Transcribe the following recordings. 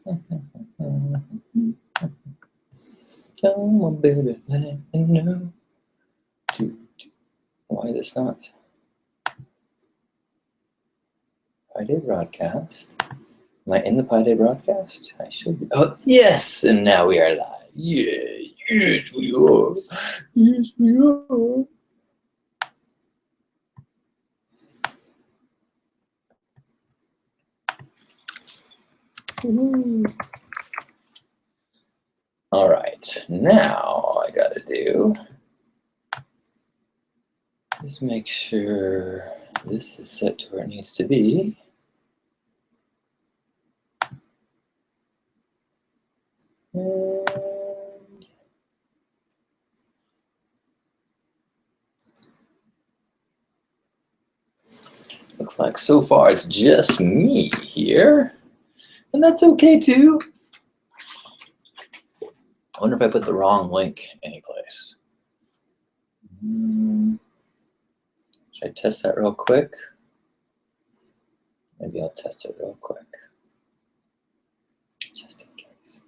Come on, baby, let me know. Why this not? Pi Day broadcast. Am I in the Pi Day broadcast? I should be. Oh, yes! And now we are live. Yeah, yes, we are. Yes, we are. All right, now I gotta do is make sure this is set to where it needs to be. And looks like so far it's just me here, and that's okay too. I wonder if I put the wrong link anyplace. Should I test that real quick? Maybe I'll test it real quick, just in case.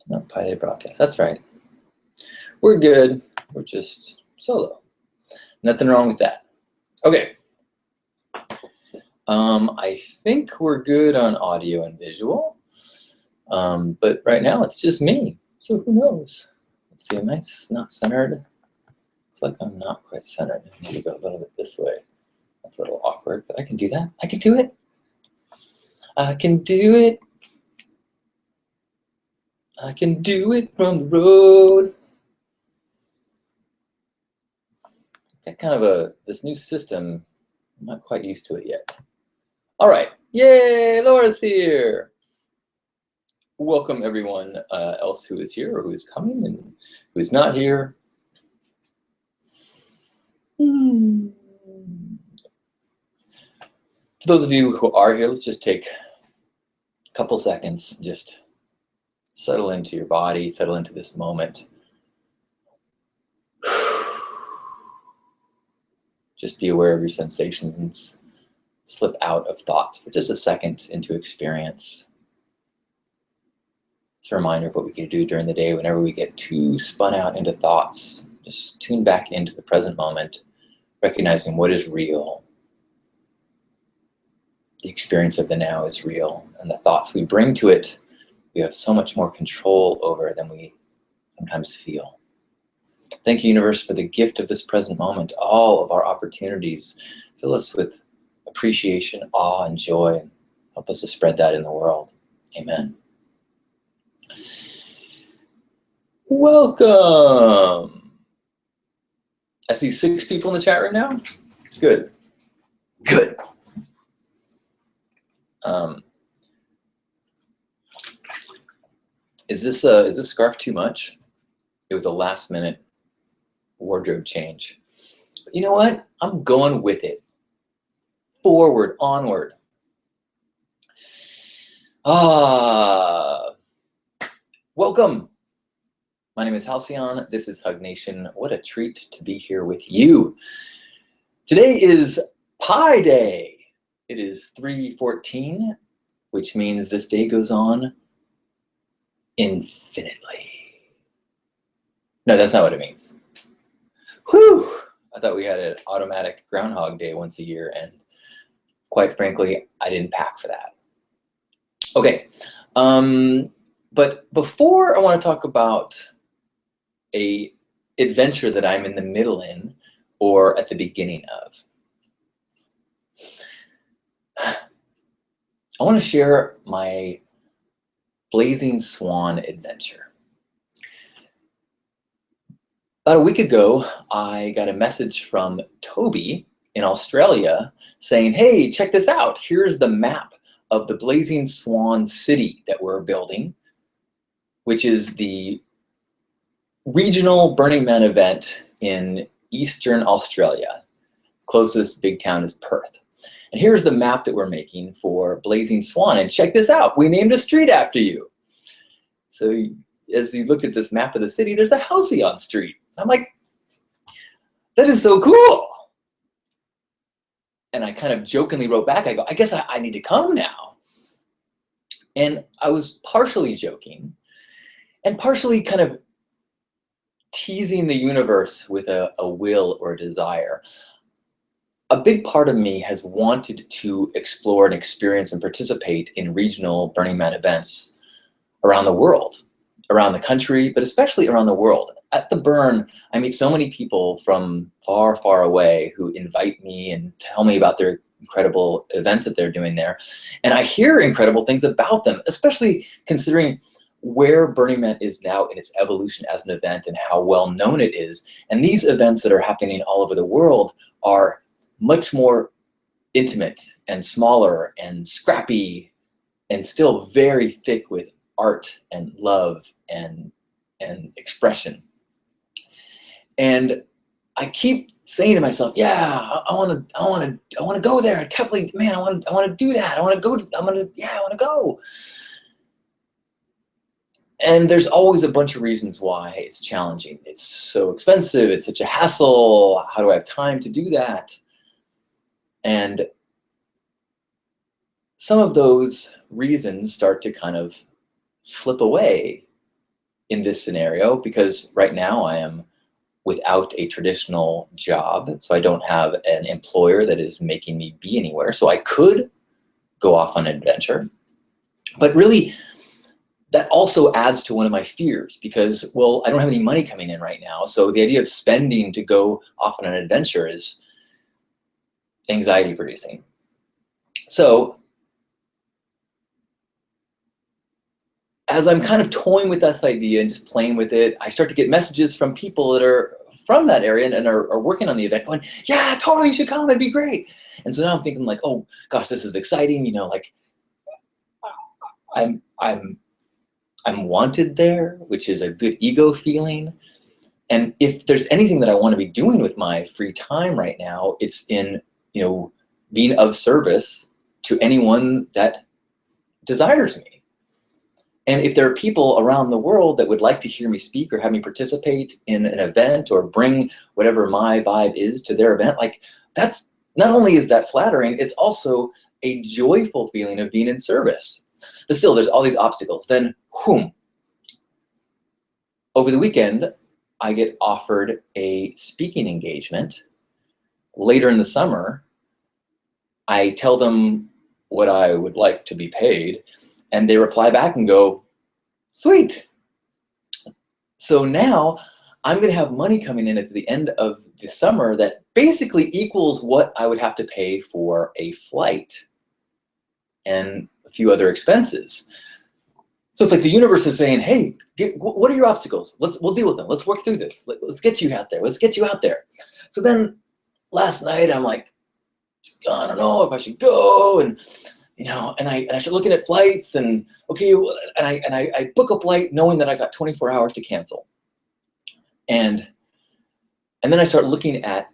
No, Pi Day broadcast, that's right. We're good, we're just solo. Nothing wrong with that. Okay. I think we're good on audio and visual, but right now it's just me, so who knows? Let's see, am I not centered? Looks like I'm not quite centered. I need to go a little bit this way. That's a little awkward, but I can do that. I can do it. I can do it. I can do it from the road. Got kind of this new system. I'm not quite used to it yet. All right, yay, Laura's here. Welcome everyone else who is here or who is coming and who is not here. For those of you who are here, let's just take a couple seconds, just settle into your body, settle into this moment. Just be aware of your sensations and slip out of thoughts for just a second into experience. It's a reminder of what we can do during the day whenever we get too spun out into thoughts. Just tune back into the present moment, recognizing what is real. The experience of the now is real, and the thoughts we bring to it, we have so much more control over than we sometimes feel. Thank you, universe, for the gift of this present moment. All of our opportunities fill us with appreciation, awe, and joy. Help us to spread that in the world. Amen. Welcome. I see 6 people in the chat right now. Good. Good. Is this scarf too much? It was a last minute wardrobe change. But you know what? I'm going with it. Forward, onward. Welcome. My name is Halcyon. This is Hug Nation. What a treat to be here with you. Today is Pi Day. It is 3/14, which means this day goes on infinitely. No, that's not what it means. Whew! I thought we had an automatic Groundhog Day once a year, and quite frankly, I didn't pack for that. Okay, but before I want to talk about a adventure that I'm in the middle in or at the beginning of, I want to share my Blazing Swan adventure. About a week ago, I got a message from Toby in Australia saying, hey, check this out. Here's the map of the Blazing Swan city that we're building, which is the regional Burning Man event in Eastern Australia. Closest big town is Perth. And here's the map that we're making for Blazing Swan. And check this out, we named a street after you. So as you looked at this map of the city, there's a Halcyon street. I'm like, that is so cool. I kind of jokingly wrote back, I go, I guess I need to come now. And I was partially joking and partially kind of teasing the universe with a will or a desire. A big part of me has wanted to explore and experience and participate in regional Burning Man events around the world, around the country, but especially around the world. At the Burn, I meet so many people from far, far away who invite me and tell me about their incredible events that they're doing there. And I hear incredible things about them, especially considering where Burning Man is now in its evolution as an event and how well known it is. And these events that are happening all over the world are much more intimate and smaller and scrappy and still very thick with art and love and expression. And I keep saying to myself, yeah, I want to go there. I definitely, man, I want to do that. I want to go. And there's always a bunch of reasons why it's challenging. It's so expensive. It's such a hassle. How do I have time to do that? And some of those reasons start to kind of slip away in this scenario, because right now I am without a traditional job. So I don't have an employer that is making me be anywhere. So I could go off on an adventure. But really, that also adds to one of my fears, because, well, I don't have any money coming in right now. So the idea of spending to go off on an adventure is anxiety producing. So as I'm kind of toying with this idea and just playing with it, I start to get messages from people that are from that area and are working on the event going, yeah, totally, you should come, it'd be great. And so now I'm thinking like, oh gosh, this is exciting. You know, like I'm wanted there, which is a good ego feeling. And if there's anything that I want to be doing with my free time right now, it's in, you know, being of service to anyone that desires me. And if there are people around the world that would like to hear me speak or have me participate in an event or bring whatever my vibe is to their event, like that's, not only is that flattering, it's also a joyful feeling of being in service. But still, there's all these obstacles. Then, over the weekend, I get offered a speaking engagement. Later in the summer, I tell them what I would like to be paid, and they reply back and go, sweet. So now I'm gonna have money coming in at the end of the summer that basically equals what I would have to pay for a flight and a few other expenses. So it's like the universe is saying, hey, what are your obstacles? We'll deal with them. Let's work through this. Let's get you out there. Let's get you out there. So then last night I'm like, I don't know if I should go, and you know, and I start looking at flights, and okay, and I book a flight knowing that I got 24 hours to cancel. And then I start looking at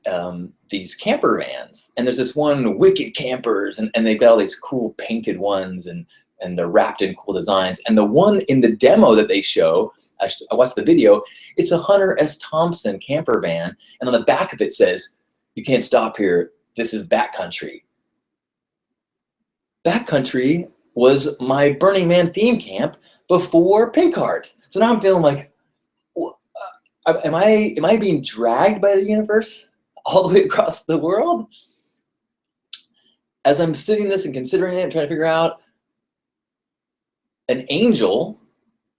these camper vans, and there's this one, Wicked Campers, and they've got all these cool painted ones, and they're wrapped in cool designs. And the one in the demo that they show, I watched the video, it's a Hunter S. Thompson camper van, and on the back of it says, you can't stop here, this is backcountry. Backcountry was my Burning Man theme camp before Pinkheart. So now I'm feeling like, am I being dragged by the universe all the way across the world? As I'm studying this and considering it and trying to figure out, an angel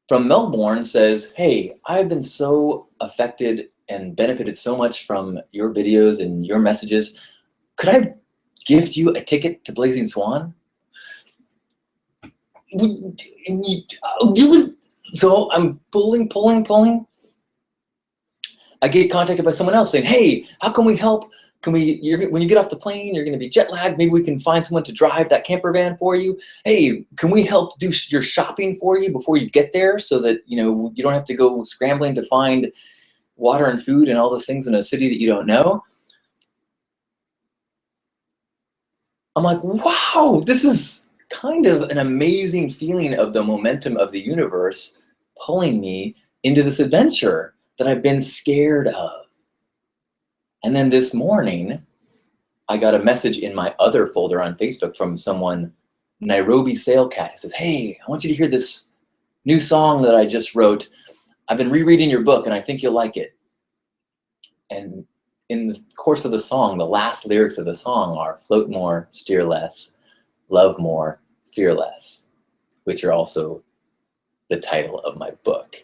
from Melbourne says, hey, I've been so affected and benefited so much from your videos and your messages. Could I gift you a ticket to Blazing Swan? So I'm pulling. I get contacted by someone else saying, hey, how can we help? When you get off the plane, you're going to be jet lagged. Maybe we can find someone to drive that camper van for you. Hey, can we help do your shopping for you before you get there, so that you don't have to go scrambling to find water and food and all those things in a city that you don't know? I'm like, wow, this is kind of an amazing feeling of the momentum of the universe pulling me into this adventure that I've been scared of. And then this morning, I got a message in my other folder on Facebook from someone, Nairobi Sailcat, who says, hey, I want you to hear this new song that I just wrote. I've been rereading your book and I think you'll like it. And in the course of the song, the last lyrics of the song are float more, steer less, love more, fear less, which are also the title of my book,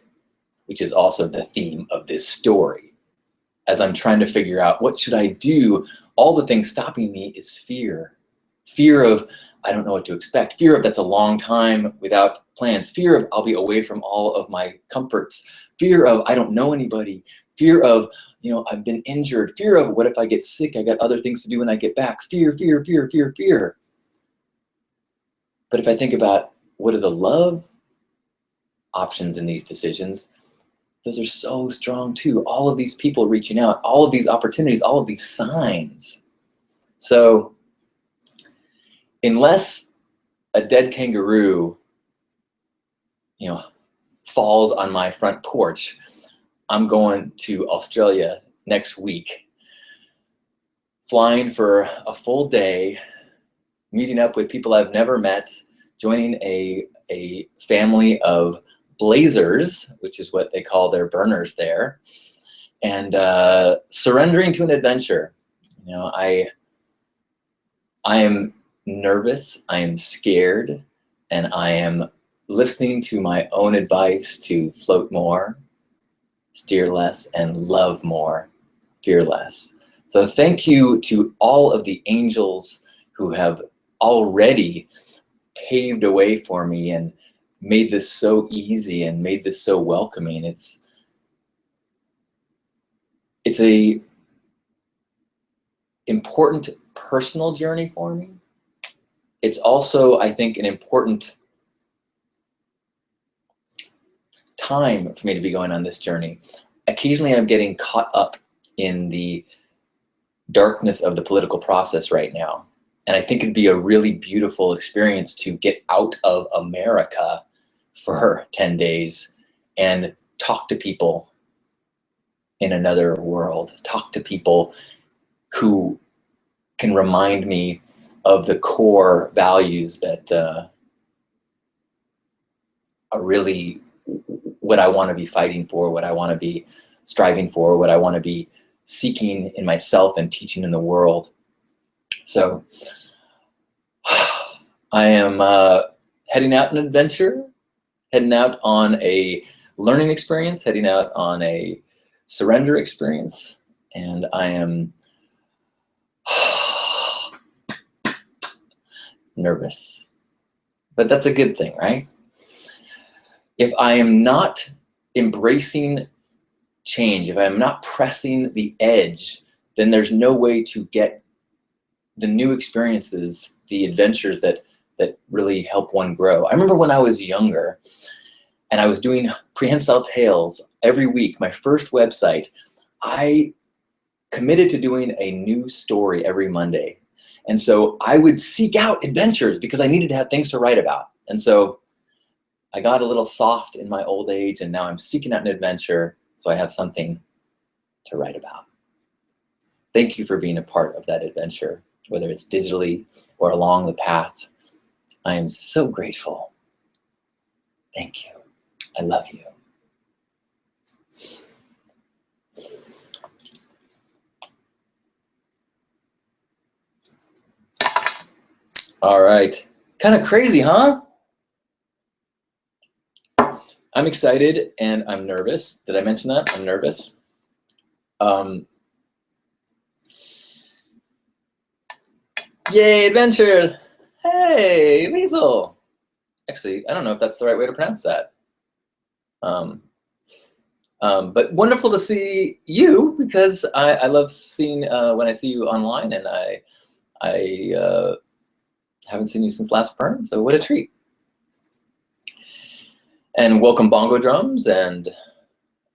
which is also the theme of this story. As I'm trying to figure out what should I do, all the things stopping me is fear. Fear of, I don't know what to expect. Fear of that's a long time without plans. Fear of I'll be away from all of my comforts. Fear of I don't know anybody. Fear of, I've been injured. Fear of what if I get sick? I got other things to do when I get back. Fear, fear, fear, fear, fear. But if I think about what are the love options in these decisions, those are so strong too. All of these people reaching out, all of these opportunities, all of these signs. So unless a dead kangaroo, falls on my front porch, I'm going to Australia next week, flying for a full day, meeting up with people I've never met, joining a family of blazers, which is what they call their burners there, and surrendering to an adventure. I am nervous, I am scared, and I am listening to my own advice to float more, steer less, and love more, fear less. So thank you to all of the angels who have already paved a way for me and made this so easy and made this so welcoming. It's a important personal journey for me. It's also, I think, an important time for me to be going on this journey. Occasionally I'm getting caught up in the darkness of the political process right now. And I think it'd be a really beautiful experience to get out of America for 10 days and talk to people in another world, talk to people who can remind me of the core values that are really what I want to be fighting for, what I want to be striving for, what I want to be seeking in myself and teaching in the world. So I am heading out on an adventure, heading out on a learning experience, heading out on a surrender experience, and I am nervous. But that's a good thing, right? If I am not embracing change, if I'm not pressing the edge, then there's no way to get the new experiences, the adventures that really help one grow. I remember when I was younger and I was doing Prehensile Tales every week, my first website, I committed to doing a new story every Monday. And so I would seek out adventures because I needed to have things to write about. And so I got a little soft in my old age, and now I'm seeking out an adventure so I have something to write about. Thank you for being a part of that adventure, whether it's digitally or along the path. I am so grateful. Thank you. I love you. All right. Kind of crazy, huh? I'm excited and I'm nervous. Did I mention that? I'm nervous. Yay, adventure. Hey, Liesel. Actually, I don't know if that's the right way to pronounce that. But wonderful to see you, because I love seeing when I see you online, and I haven't seen you since last Pern, so what a treat. And welcome Bongo Drums and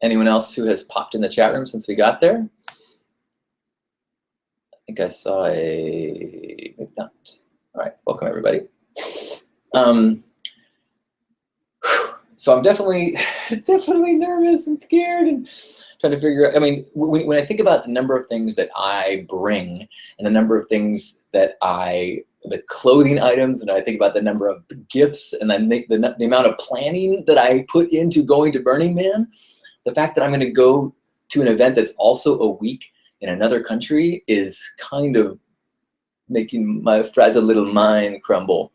anyone else who has popped in the chat room since we got there. I think I saw maybe not. All right, welcome everybody. So I'm definitely, definitely nervous and scared and trying to figure out. I mean, when I think about the number of things that I bring and the number of things that the clothing items, and I think about the number of gifts and then the amount of planning that I put into going to Burning Man, the fact that I'm going to go to an event that's also a week in another country is kind of making my fragile little mind crumble.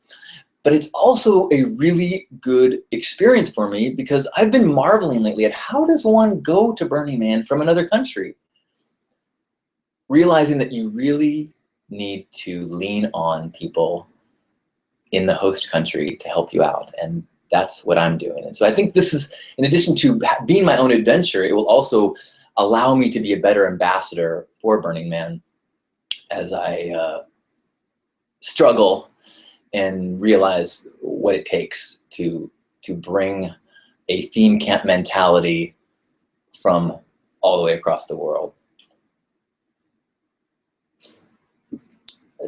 But it's also a really good experience for me because I've been marveling lately at how does one go to Burning Man from another country? Realizing that you really need to lean on people in the host country to help you out. And that's what I'm doing. And so I think this is, in addition to being my own adventure, it will also allow me to be a better ambassador for Burning Man as I struggle and realize what it takes to bring a theme camp mentality from all the way across the world.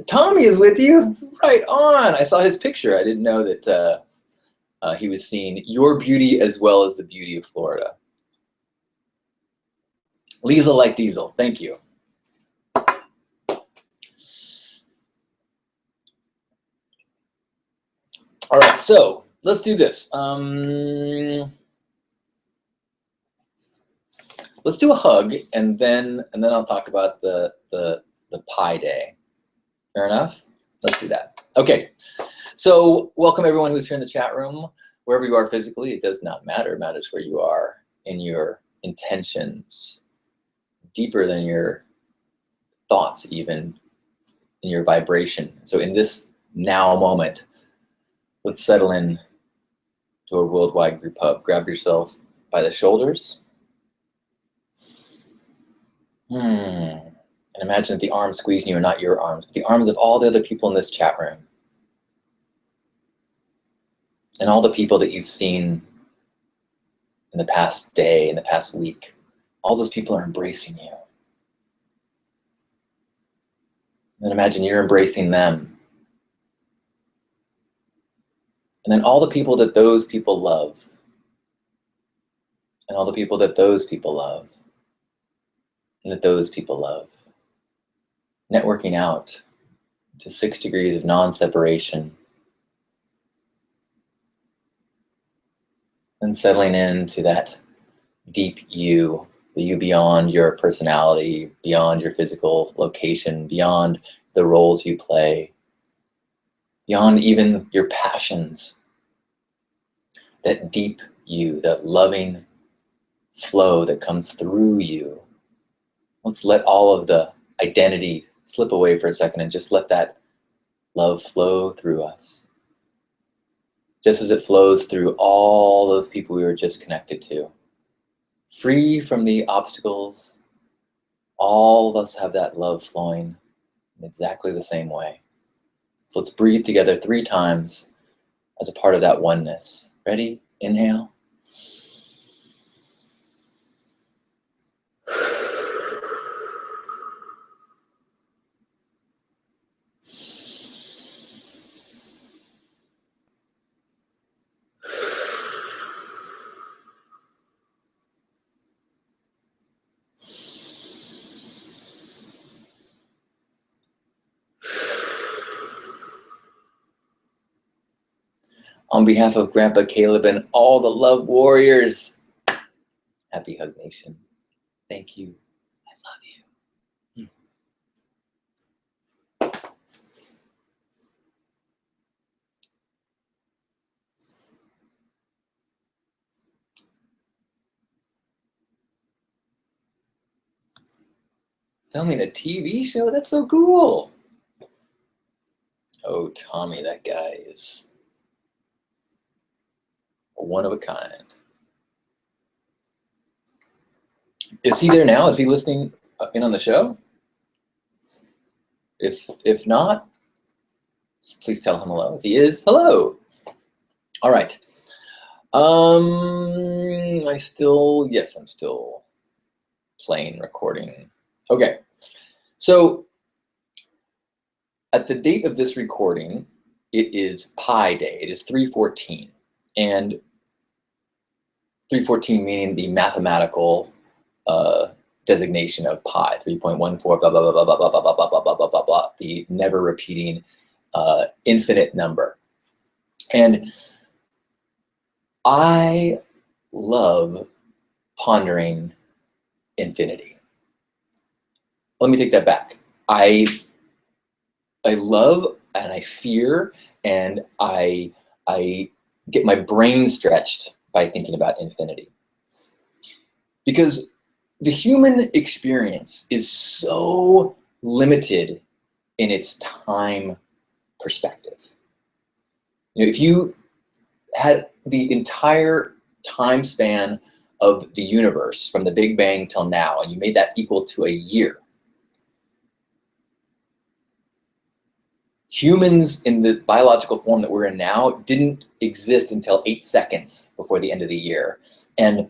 Tommy is with you. Right on. I saw his picture. I didn't know that he was seeing your beauty as well as the beauty of Florida. Lisa like Diesel. Thank you. All right, so let's do this. Let's do a hug, and then I'll talk about the Pi Day. Fair enough? Let's do that. Okay, so welcome everyone who's here in the chat room. Wherever you are physically, it does not matter. It matters where you are in your intentions, deeper than your thoughts, even in your vibration. So in this now moment, let's settle in to a worldwide group hug. Grab yourself by the shoulders. And imagine that the arms squeezing you are not your arms, but the arms of all the other people in this chat room. And all the people that you've seen in the past day, in the past week. All those people are embracing you. And then imagine you're embracing them. And then all the people that those people love. And all the people that those people love. And that those people love. Networking out to 6 degrees of non-separation. And settling into that deep you, the you beyond your personality, beyond your physical location, beyond the roles you play, beyond even your passions. That deep you, that loving flow that comes through you. Let's let all of the identity slip away for a second and just let that love flow through us. Just as it flows through all those people we were just connected to. Free from the obstacles, all of us have that love flowing in exactly the same way. So let's breathe together 3 times as a part of that oneness. Ready? Inhale. On behalf of Grandpa Caleb and all the love warriors, happy Hug Nation. Thank you. I love you. Filming a TV show? That's so cool. Oh, Tommy, that guy is one of a kind. Is he there now? Is he listening in on the show? If not, please tell him hello. If he is, hello. All right. I'm still playing, recording. Okay. So at the date of this recording, it is Pi Day. It is 3/14. And 314 meaning the mathematical designation of pi, 3.14, blah, blah, blah, blah, blah, blah, blah, blah, blah, blah, blah, blah, blah, the never repeating infinite number. And I love pondering infinity. Let me take that back. I love and I fear and I get my brain stretched by thinking about infinity. Because the human experience is so limited in its time perspective. You know, if you had the entire time span of the universe from the Big Bang till now, and you made that equal to a year, humans in the biological form that we're in now didn't exist until 8 seconds before the end of the year. And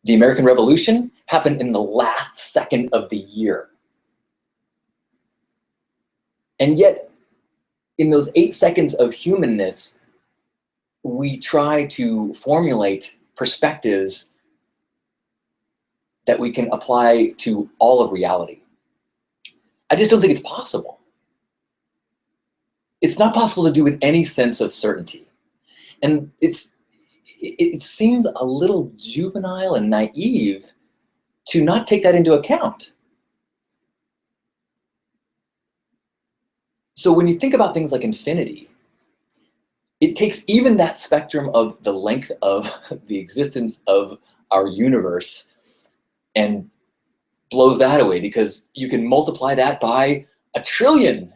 the American Revolution happened in the last second of the year. And yet, in those 8 seconds of humanness, we try to formulate perspectives that we can apply to all of reality. I just don't think it's possible. It's not possible to do with any sense of certainty. And it seems a little juvenile and naive to not take that into account. So when you think about things like infinity, it takes even that spectrum of the length of the existence of our universe and blows that away, because you can multiply that by 1 trillion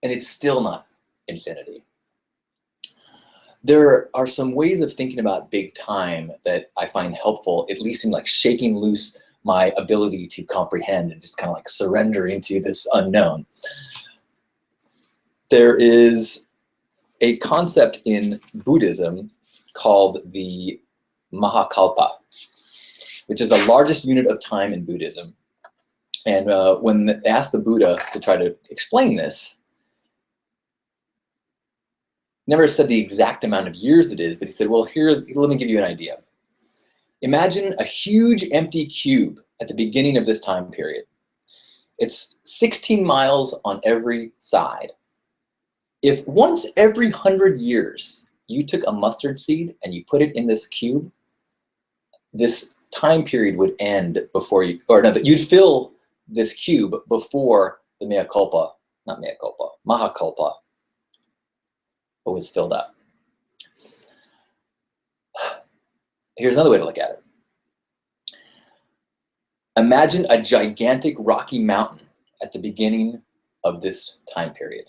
and it's still not infinity. There are some ways of thinking about big time that I find helpful, at least in like shaking loose my ability to comprehend and just kind of like surrender into this unknown. There is a concept in Buddhism called the Mahakalpa, which is the largest unit of time in Buddhism. And when they asked the Buddha to try to explain this, never said the exact amount of years it is, but he said, well, here, let me give you an idea. Imagine a huge empty cube at the beginning of this time period. It's 16 miles on every side. If once every 100 years you took a mustard seed and you put it in this cube, this time period would end before you, or no, you'd fill this cube before the Mahakalpa was filled up. Here's another way to look at it. Imagine a gigantic rocky mountain at the beginning of this time period.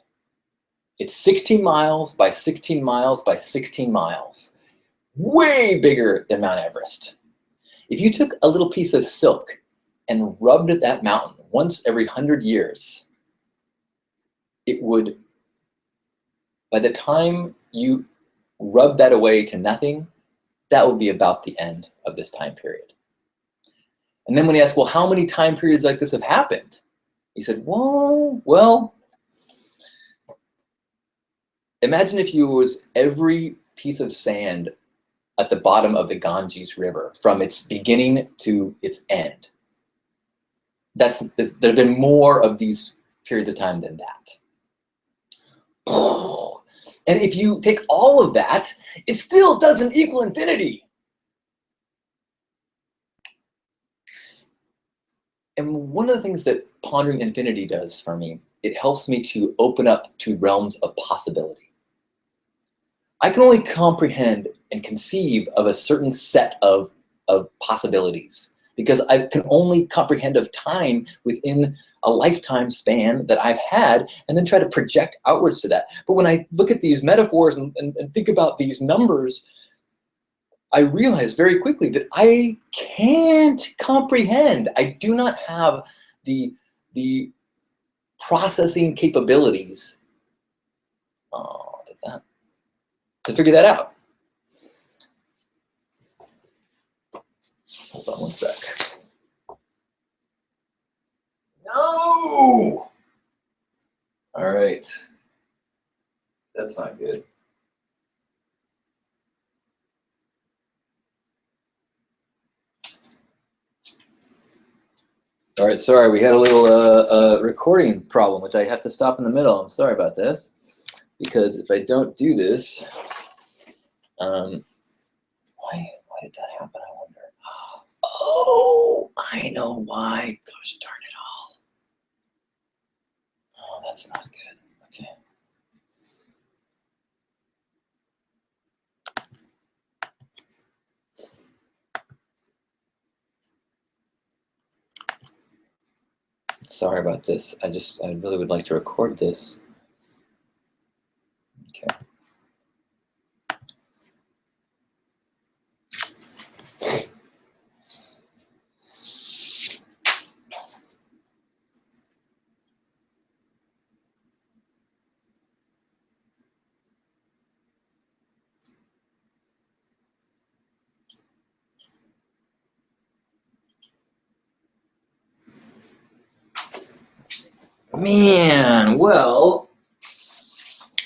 It's 16 miles by 16 miles by 16 miles, way bigger than Mount Everest. If you took a little piece of silk and rubbed at that mountain once every 100 years, it would, by the time you rub that away to nothing, that would be about the end of this time period. And then when he asked, well, how many time periods like this have happened? He said, well, imagine if you was every piece of sand at the bottom of the Ganges River from its beginning to its end. There have been more of these periods of time than that. And if you take all of that, it still doesn't equal infinity. And one of the things that pondering infinity does for me, it helps me to open up to realms of possibility. I can only comprehend and conceive of a certain set of possibilities because I can only comprehend of time within a lifetime span that I've had and then try to project outwards to that. But when I look at these metaphors and think about these numbers, I realize very quickly that I can't comprehend. I do not have the processing capabilities to figure that out. Hold on one sec. No! All right. That's not good. All right, sorry, we had a little recording problem, which I have to stop in the middle. I'm sorry about this, because if I don't do this, why did that happen, I wonder? Oh, I know why. Gosh darn it all. Oh, that's not good. Okay. Sorry about this. I really would like to record this. Okay. Man, well,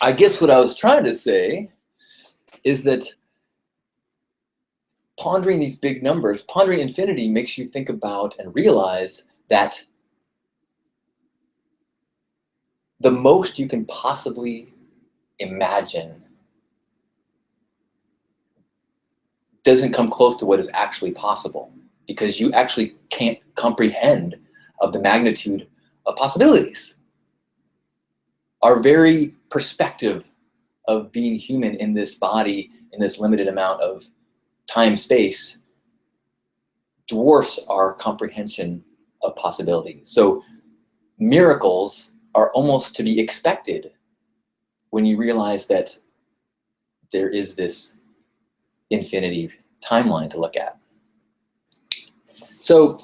I guess what I was trying to say is that pondering these big numbers, pondering infinity makes you think about and realize that the most you can possibly imagine doesn't come close to what is actually possible, because you actually can't comprehend of the magnitude of possibilities. Our very perspective of being human in this body, in this limited amount of time, space, dwarfs our comprehension of possibility. So miracles are almost to be expected when you realize that there is this infinity timeline to look at. So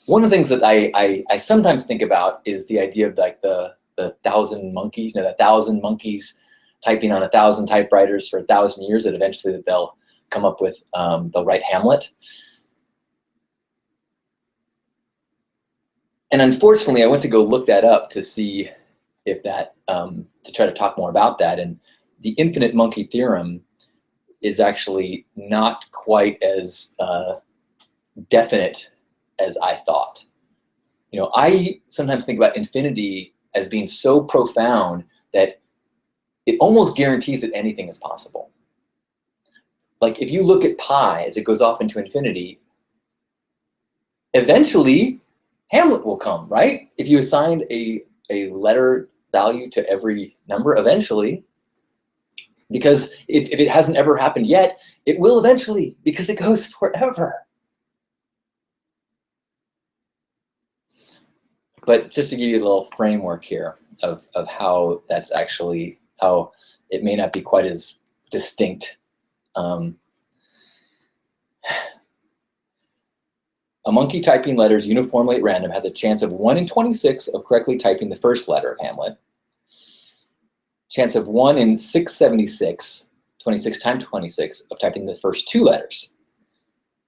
one of the things that I sometimes think about is the idea of like the 1,000 monkeys, the 1,000 monkeys typing on 1,000 typewriters for 1,000 years, that eventually they'll come up with, they'll write Hamlet. And unfortunately, I went to go look that up to see if that, to try to talk more about that. And the infinite monkey theorem is actually not quite as definite as I thought. You know, I sometimes think about infinity as being so profound that it almost guarantees that anything is possible. Like if you look at pi as it goes off into infinity, eventually Hamlet will come, right? If you assigned a letter value to every number, eventually, because if it hasn't ever happened yet, it will eventually, because it goes forever. But just to give you a little framework here of how that's actually, how it may not be quite as distinct. A monkey typing letters uniformly at random has a chance of 1 in 26 of correctly typing the first letter of Hamlet. Chance of 1 in 676, 26 times 26, of typing the first 2 letters.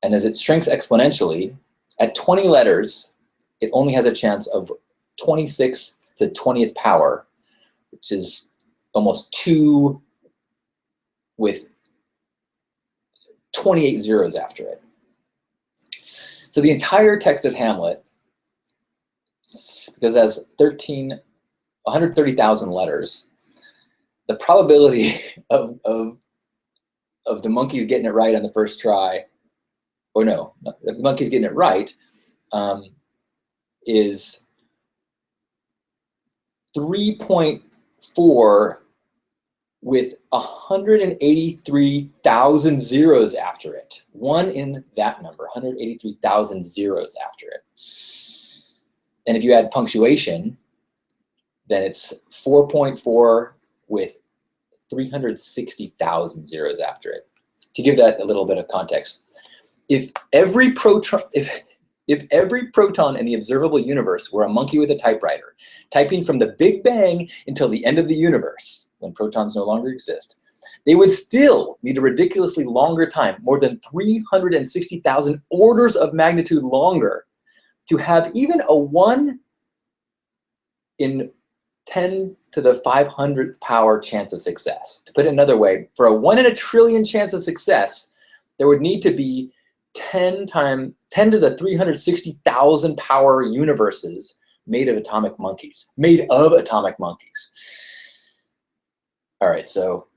And as it shrinks exponentially, at 20 letters, it only has a chance of 26 to the 20th power, which is almost 2 with 28 zeros after it. So the entire text of Hamlet, because it has 130,000 letters, the probability of the monkeys getting it right on the first try, or no, if the monkeys getting it right, is 3.4 with 183,000 zeros after it. 1 in that number, 183,000 zeros after it. And if you add punctuation, then it's 4.4 with 360,000 zeros after it. To give that a little bit of context, if every proton in the observable universe were a monkey with a typewriter, typing from the Big Bang until the end of the universe, when protons no longer exist, they would still need a ridiculously longer time, more than 360,000 orders of magnitude longer, to have even a 1 in 10 to the 500th power chance of success. To put it another way, for a 1 in a trillion chance of success, there would need to be 10 to the 360,000 power universes made of atomic monkeys. All right, so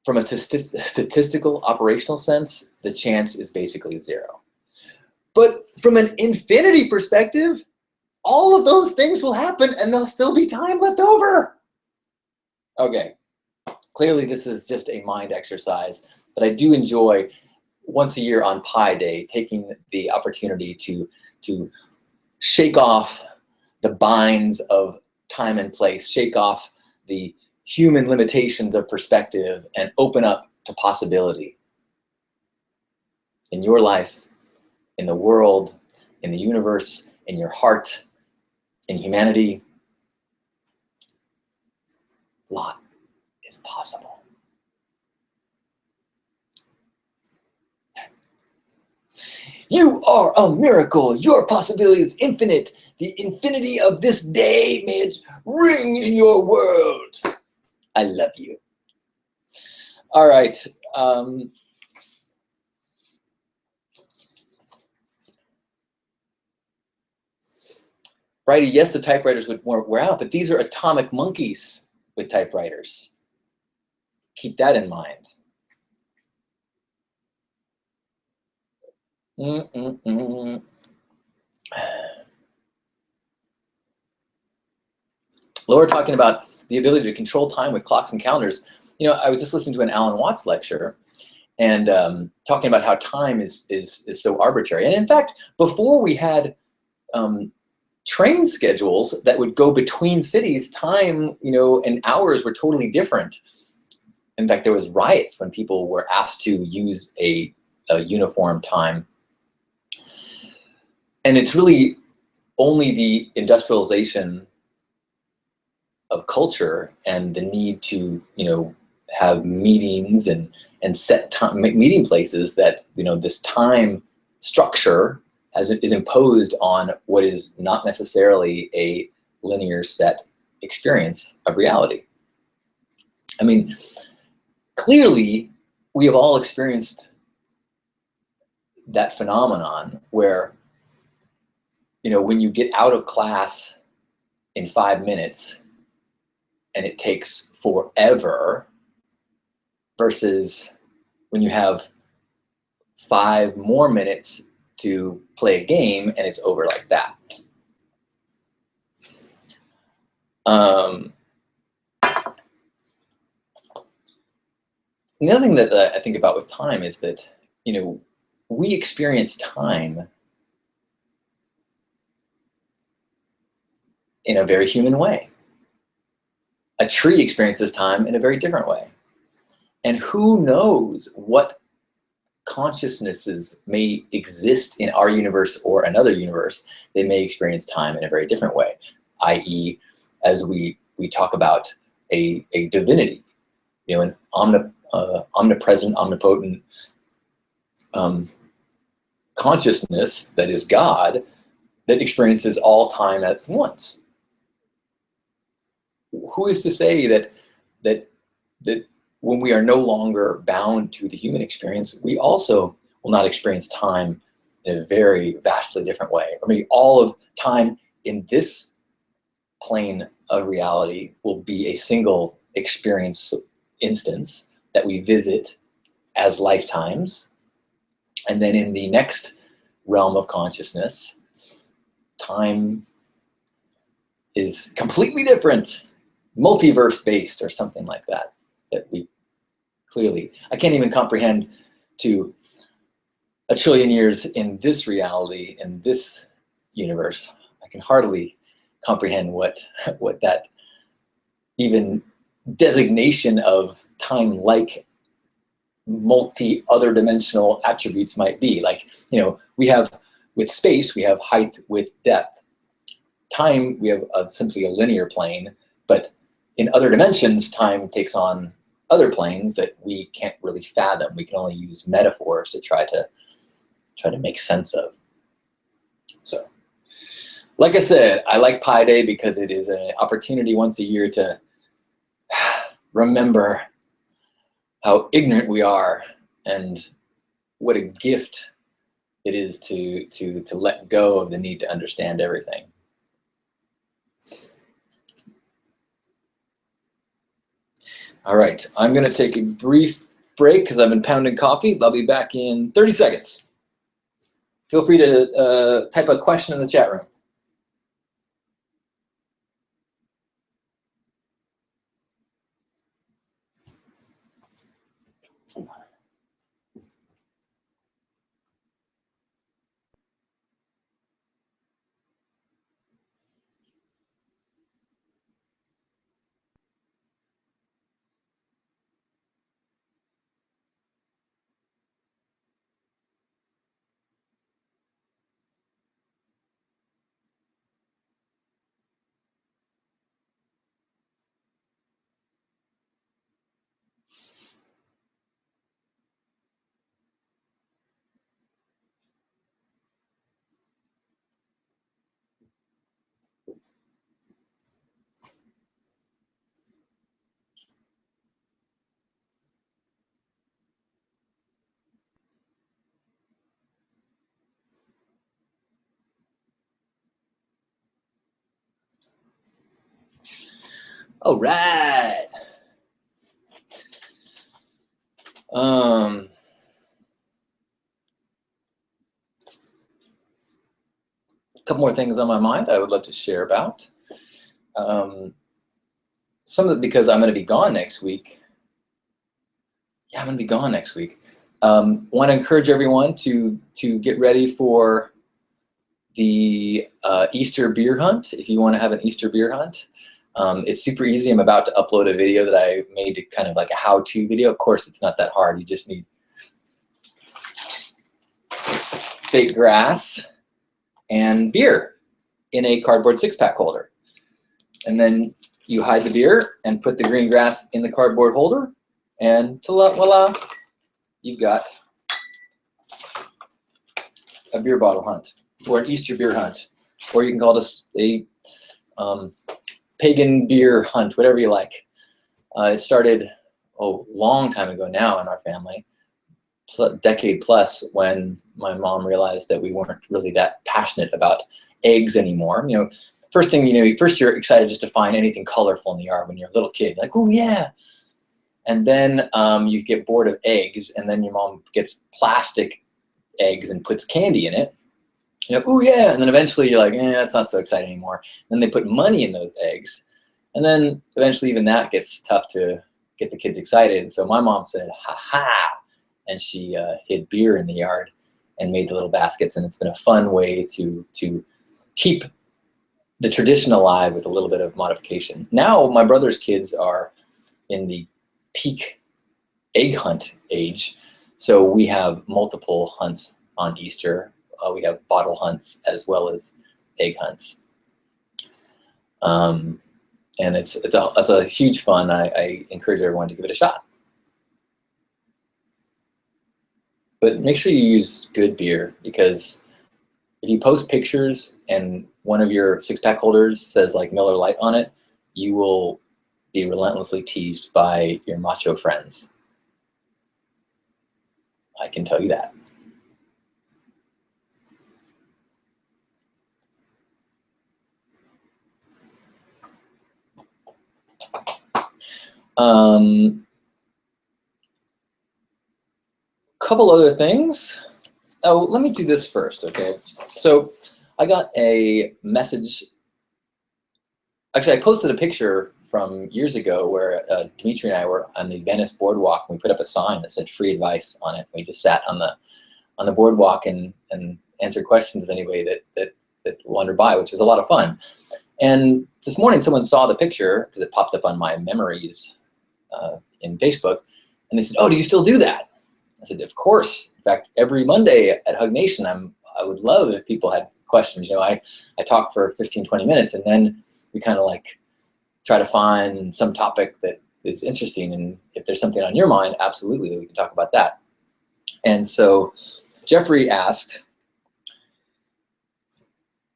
from a statistical operational sense, the chance is basically 0. But from an infinity perspective, all of those things will happen and there'll still be time left over. Okay, clearly this is just a mind exercise, but I do enjoy once a year on Pi Day taking the opportunity to shake off the binds of time and place, shake off the human limitations of perspective, and open up to possibility. In your life, in the world, in the universe, in your heart, in humanity, a lot is possible. You are a miracle. Your possibility is infinite. The infinity of this day may it ring in your world. I love you. All right. Righty, yes, the typewriters would wear out, but these are atomic monkeys with typewriters. Keep that in mind. Laura talking about the ability to control time with clocks and calendars. You know, I was just listening to an Alan Watts lecture and talking about how time is so arbitrary. And in fact, before we had train schedules that would go between cities, time, you know, and hours were totally different. In fact, there was riots when people were asked to use a uniform time. And it's really only the industrialization of culture and the need to, you know, have meetings and set time, meeting places that, you know, this time structure is imposed on what is not necessarily a linear set experience of reality. I mean, clearly we have all experienced that phenomenon where, you know, when you get out of class in 5 minutes and it takes forever versus when you have 5 more minutes to play a game and it's over like that. The other thing that I think about with time is that, you know, we experience time in a very human way. A tree experiences time in a very different way. And who knows what consciousnesses may exist in our universe or another universe. They may experience time in a very different way, i.e., as we talk about a divinity, you know, an omnipresent, omnipotent consciousness that is God that experiences all time at once. Who is to say that when we are no longer bound to the human experience, we also will not experience time in a very vastly different way? Or maybe all of time in this plane of reality will be a single experience instance that we visit as lifetimes. And then in the next realm of consciousness, time is completely different, multiverse-based or something like that, that we clearly, I can't even comprehend to a trillion years in this reality, in this universe. I can hardly comprehend what that even designation of time-like multi-other dimensional attributes might be. Like, you know, we have, with space, we have height with depth. Time, we have simply a linear plane, but in other dimensions, time takes on other planes that we can't really fathom. We can only use metaphors to try to make sense of. So, like I said, I like Pi Day because it is an opportunity once a year to remember how ignorant we are and what a gift it is to let go of the need to understand everything. All right, I'm going to take a brief break because I've been pounding coffee. I'll be back in 30 seconds. Feel free to type a question in the chat room. All right. A couple more things on my mind I would love to share about. Some of it because I'm going to be gone next week. Yeah, I'm going to be gone next week. Want to encourage everyone to get ready for the Easter beer hunt. If you want to have an Easter beer hunt, it's super easy. I'm about to upload a video that I made, kind of like a how-to video. Of course, it's not that hard. You just need fake grass and beer in a cardboard six-pack holder. And then you hide the beer and put the green grass in the cardboard holder, and voila, you've got a beer bottle hunt, or an Easter beer hunt, or you can call this a pagan beer hunt, whatever you like. It started a long time ago now in our family, decade plus, when my mom realized that we weren't really that passionate about eggs anymore. You know, first thing you know, first you're excited just to find anything colorful in the yard when you're a little kid, like, oh yeah. And then you get bored of eggs, and then your mom gets plastic eggs and puts candy in it. You know, oh yeah, and then eventually you're like, that's not so exciting anymore. Then they put money in those eggs, and then eventually even that gets tough to get the kids excited. And so my mom said, ha ha, and she hid beer in the yard and made the little baskets, and it's been a fun way to keep the tradition alive with a little bit of modification. Now my brother's kids are in the peak egg hunt age, so we have multiple hunts on Easter. We have bottle hunts as well as egg hunts, and it's a huge fun. I encourage everyone to give it a shot, but make sure you use good beer, because if you post pictures and one of your six-pack holders says like Miller Lite on it, you will be relentlessly teased by your macho friends. I can tell you that. Couple other things. Oh, let me do this first, okay? So I got a message. Actually, I posted a picture from years ago where Dimitri and I were on the Venice boardwalk, and we put up a sign that said "free advice" on it. We just sat on the boardwalk and answered questions of anybody that wandered by, which was a lot of fun. And this morning, someone saw the picture because it popped up on my memories in Facebook, and they said, "Oh, do you still do that?" I said, "Of course. In fact, every Monday at Hug Nation, I would love if people had questions. You know, I talk for 15, 20 minutes, and then we kind of like try to find some topic that is interesting. And if there's something on your mind, absolutely, we can talk about that." And so Jeffrey asked,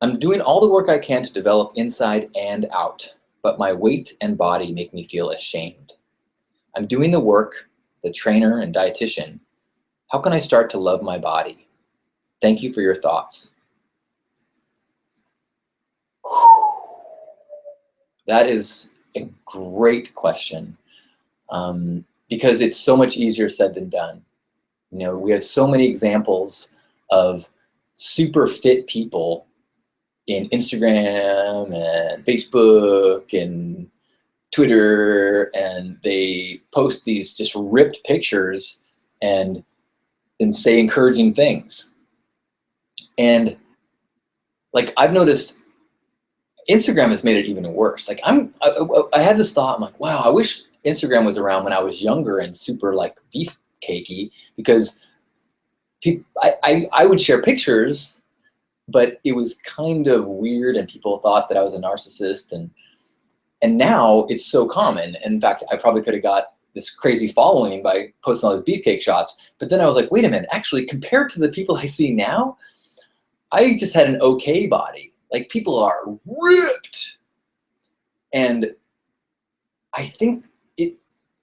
"I'm doing all the work I can to develop inside and out, but my weight and body make me feel ashamed. I'm doing the work, the trainer and dietitian, How can I start to love my body? Thank you for your thoughts. That is a great question, because it's so much easier said than done. You know, we have so many examples of super fit people in Instagram and Facebook and Twitter, and they post these just ripped pictures and say encouraging things. And like, I've noticed Instagram has made it even worse. Like, I had this thought, I'm like, wow, I wish Instagram was around when I was younger and super like beefcakey, because I would share pictures, but it was kind of weird and people thought that I was a narcissist, and now it's so common. In fact, I probably could have got this crazy following by posting all these beefcake shots, but then I was like, wait a minute, actually, compared to the people I see now, I just had an okay body. Like, people are ripped. And I think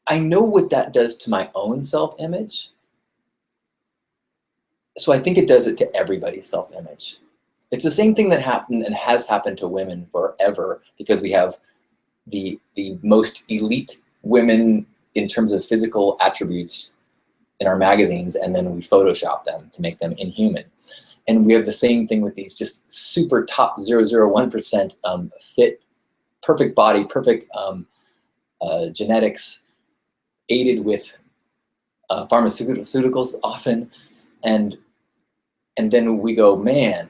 I know what that does to my own self-image. So I think it does it to everybody's self-image. It's the same thing that happened and has happened to women forever, because we have the most elite women in terms of physical attributes in our magazines, and then we Photoshop them to make them inhuman. And we have the same thing with these just super top 0.001% fit, perfect body, perfect genetics, aided with pharmaceuticals often, and then we go, man,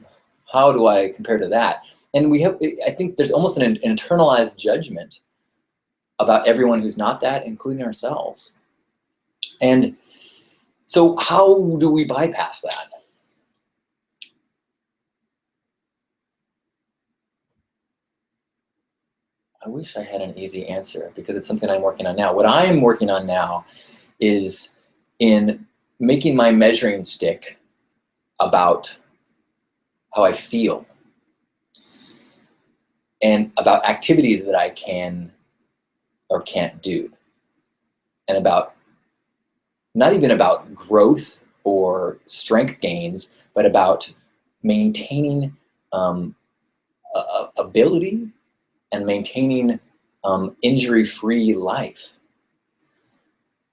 how do I compare to that? And I think there's almost an internalized judgment about everyone who's not that, including ourselves. And so how do we bypass that? I wish I had an easy answer, because it's something I'm working on now. What I'm working on now is in making my measuring stick about how I feel and about activities that I can or can't do, and about not even about growth or strength gains, but about maintaining ability and maintaining injury-free life.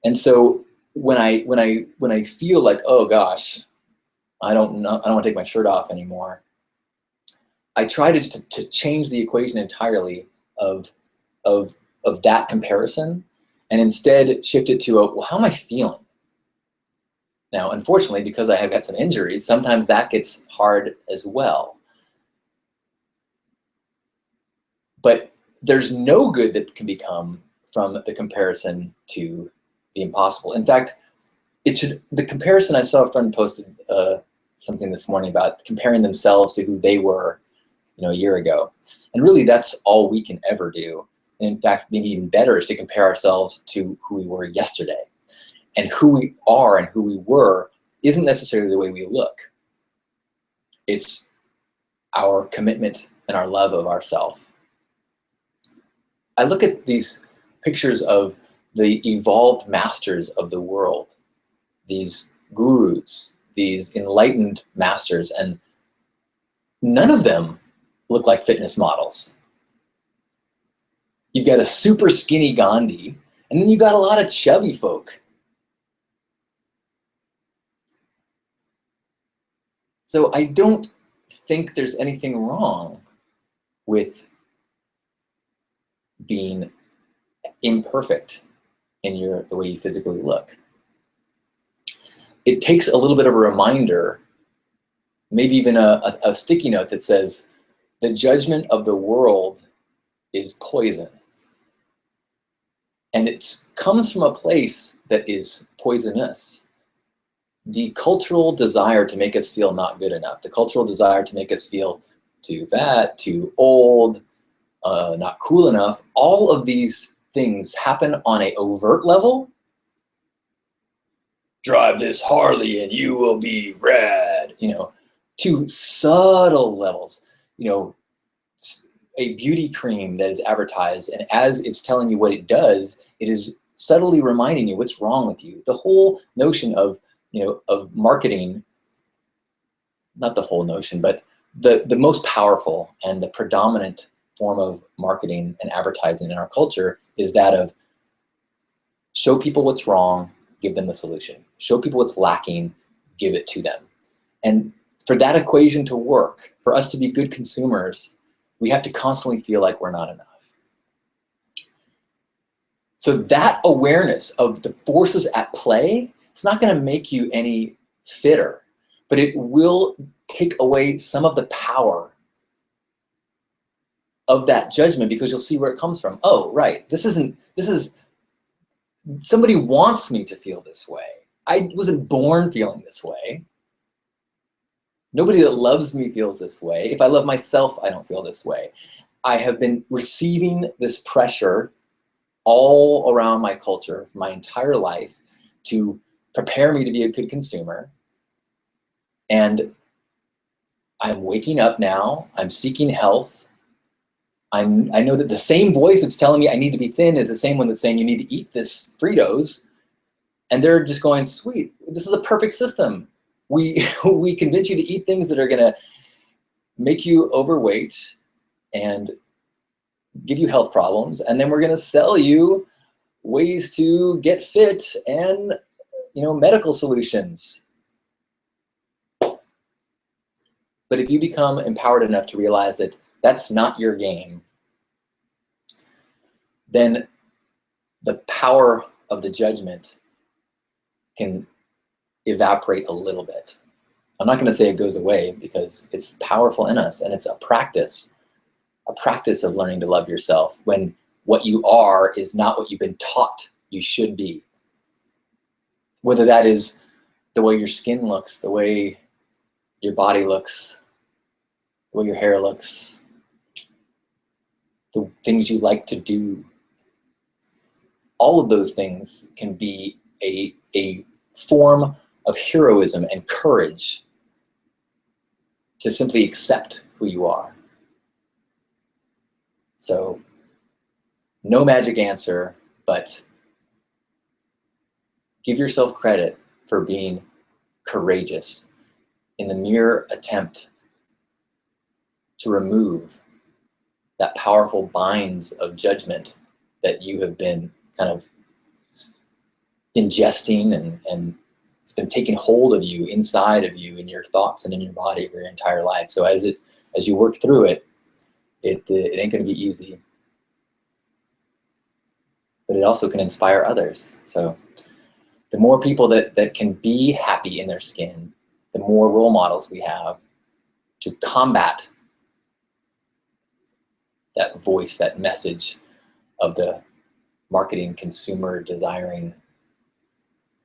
And so when I feel like, oh gosh, I don't want to take my shirt off anymore, I try to change the equation entirely of that comparison, and instead shift it to well, how am I feeling? Now, unfortunately, because I have got some injuries, sometimes that gets hard as well. But there's no good that can become from the comparison to the impossible. In fact, the comparison, I saw a friend posted something this morning about comparing themselves to who they were, a year ago. And really, that's all we can ever do. And in fact, maybe even better is to compare ourselves to who we were yesterday. And who we are and who we were isn't necessarily the way we look. It's our commitment and our love of ourselves. I look at these pictures of the evolved masters of the world, these gurus, these enlightened masters, and none of them look like fitness models. You've got a super skinny Gandhi, and then you've got a lot of chubby folk. So I don't think there's anything wrong with being imperfect in the way you physically look. It takes a little bit of a reminder, maybe even a sticky note that says, the judgment of the world is poison. And it comes from a place that is poisonous. The cultural desire to make us feel not good enough, the cultural desire to make us feel too fat, too old, not cool enough, all of these things happen on an overt level. Drive this Harley and you will be rad, to subtle levels, a beauty cream that is advertised, and as it's telling you what it does, it is subtly reminding you what's wrong with you. The whole notion of of marketing, not the whole notion, but the most powerful and the predominant form of marketing and advertising in our culture is that of show people what's wrong, give them the solution. Show people what's lacking, give it to them. And for that equation to work, for us to be good consumers, we have to constantly feel like we're not enough. So that awareness of the forces at play, it's not going to make you any fitter, but it will take away some of the power of that judgment, because you'll see where it comes from. Oh, right, this is, somebody wants me to feel this way. I wasn't born feeling this way. Nobody that loves me feels this way. If I love myself, I don't feel this way. I have been receiving this pressure all around my culture for my entire life to prepare me to be a good consumer. And I'm waking up now, I'm seeking health. I know that the same voice that's telling me I need to be thin is the same one that's saying you need to eat this Fritos. And they're just going, sweet, this is a perfect system. We convince you to eat things that are gonna make you overweight and give you health problems, and then we're gonna sell you ways to get fit and medical solutions. But if you become empowered enough to realize that that's not your game, then the power of the judgment can evaporate a little bit. I'm not going to say it goes away, because it's powerful in us, and it's a practice of learning to love yourself when what you are is not what you've been taught you should be. Whether that is the way your skin looks, the way your body looks, the way your hair looks, the things you like to do. All of those things can be a form of heroism and courage to simply accept who you are. So, no magic answer, but give yourself credit for being courageous in the mere attempt to remove that powerful binds of judgment that you have been kind of ingesting, and it's been taking hold of you, inside of you, in your thoughts and in your body for your entire life. So as you work through it, it ain't going to be easy, but it also can inspire others. So the more people that can be happy in their skin, the more role models we have to combat that voice, that message of the marketing, consumer desiring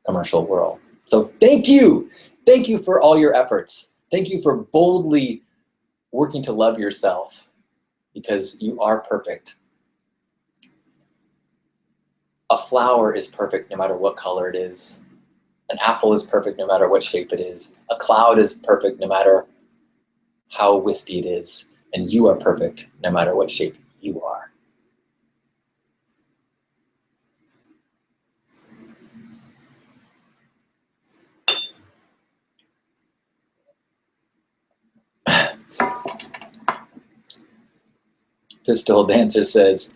commercial world. So thank you. Thank you for all your efforts. Thank you for boldly working to love yourself, because you are perfect. A flower is perfect no matter what color it is. An apple is perfect no matter what shape it is. A cloud is perfect no matter how wispy it is. And you are perfect no matter what shape you are. Pistol Dancer says,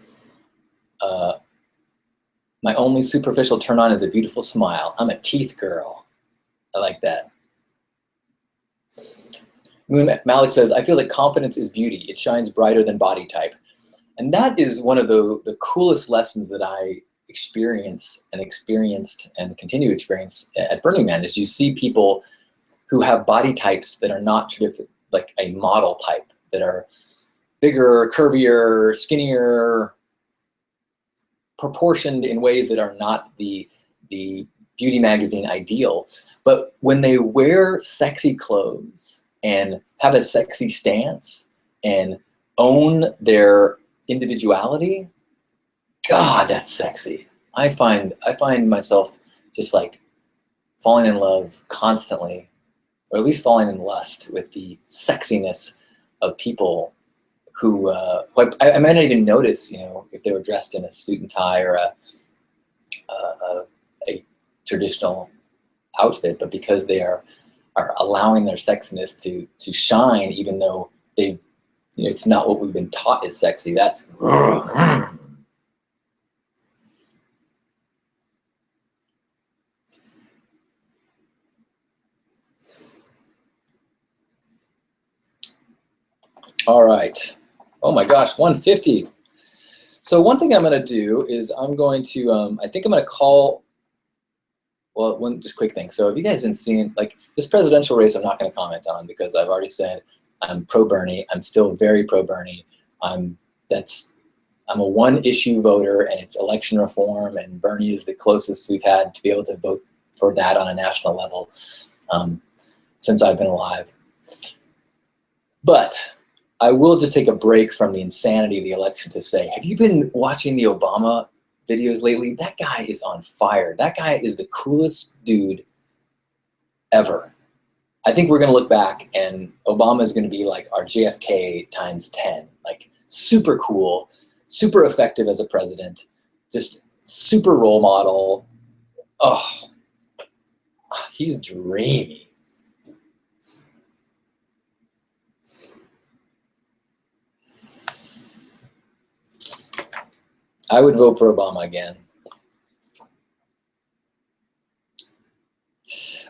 my only superficial turn on is a beautiful smile. I'm a teeth girl. I like that. Moon Malik says, I feel that confidence is beauty. It shines brighter than body type. And that is one of the coolest lessons that I experienced and continue to experience at Burning Man, is you see people who have body types that are not like a model type, that are bigger, curvier, skinnier, proportioned in ways that are not the beauty magazine ideal. But when they wear sexy clothes and have a sexy stance and own their individuality, God, that's sexy. I find myself just like falling in love constantly, or at least falling in lust with the sexiness of people who I might not even notice, if they were dressed in a suit and tie or a traditional outfit, but because they are allowing their sexiness to shine, even though they, it's not what we've been taught is sexy. That's all right. Oh my gosh, 150. So one thing I'm going to do is I'm going to, I think I'm going to call, well, one just quick thing. So have you guys been seeing, like, this presidential race I'm not going to comment on because I've already said I'm pro-Bernie. I'm still very pro-Bernie. I'm a one-issue voter, and it's election reform, and Bernie is the closest we've had to be able to vote for that on a national level since I've been alive. But I will just take a break from the insanity of the election to say, have you been watching the Obama videos lately? That guy is on fire. That guy is the coolest dude ever. I think we're going to look back and Obama is going to be like our JFK times 10, like super cool, super effective as a president, just super role model. Oh, he's dreamy. I would vote for Obama again.